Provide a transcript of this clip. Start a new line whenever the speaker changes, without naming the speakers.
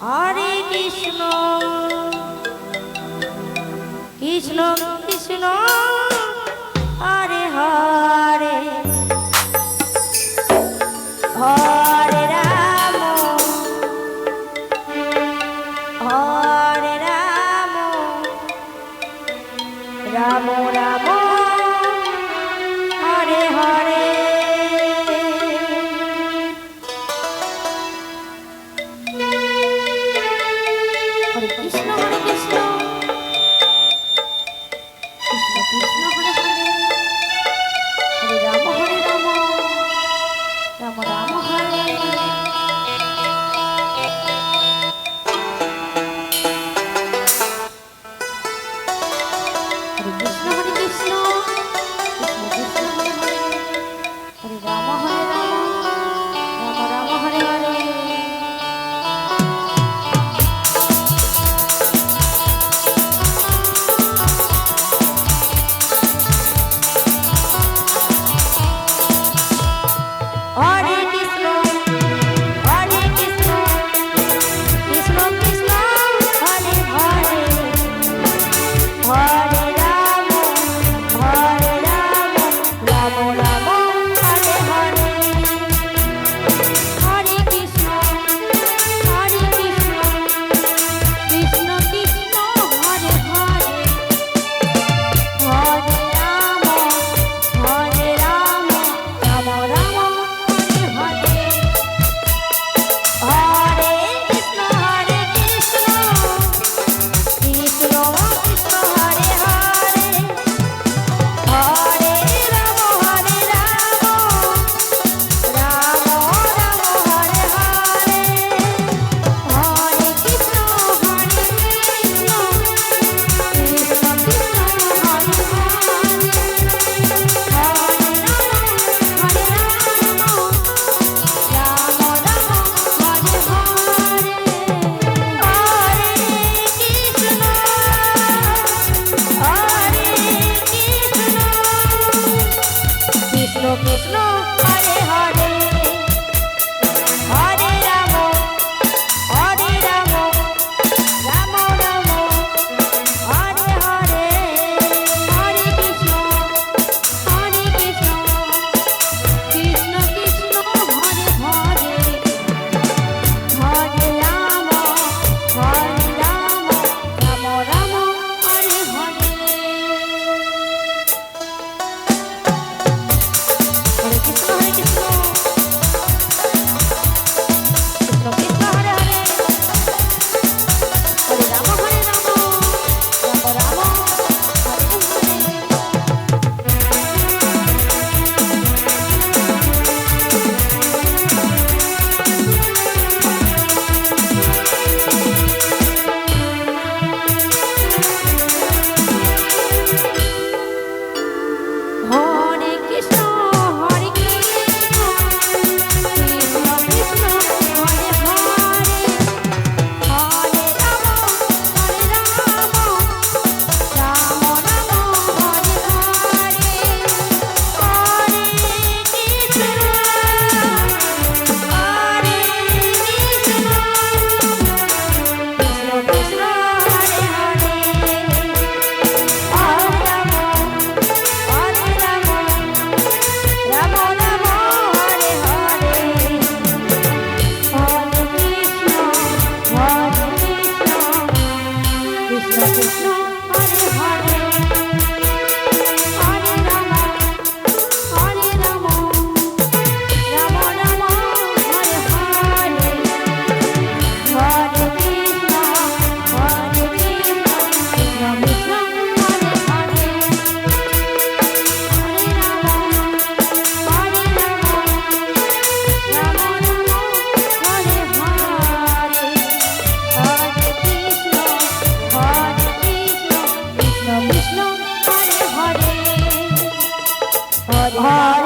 Hare Krishna Krishna Krishna Hare Hare Hare Ram Hare Ram Ram Ram Hare Hare Hare Krishna Hare Krishna Krishna Krishna Hare Hare Hare Ram Ram Ram Hare Hare Krishna Hare Krishna Krishna Krishna Hare Hare Hare Ram Ram Hare Hare Hare Krishna Hare Krishna Krishna Krishna Hare Hare Hare Ram Ram Ram Hare Hare Hare Krishna Krishna Krishna Hare Hare Hare Ram Ram Ram Hare Hare Hare Krishna Krishna Krishna Hare Hare Hare Ram Ram Ram Hare Hare Hare Krishna Krishna Krishna Hare Krishna Krishna Hare Hare Hare Ram Ram Ram Hare Hare Hare Krishna Krishna Krishna Hare Hare Hare Ram Ram Ram Hare Hare Hare Krishna Krishna Krishna Hare Hare Hare Ram Ram Ram Hare Hare Hare Krishna Krishna Krishna Hare Hare Hare Ram Ram Ram Hare Hare Hare Krishna Krishna Krishna Hare Hare Hare Ram Ram Ram Hare Hare Hare Krishna Krishna Krishna Hare Hare Hare Ram Ram Ram Hare Hare Hare Krishna Krishna Krishna Hare Hare Hare Ram Ram Hare Hare Hare Krishna Krishna Krishna Hare Hare Hare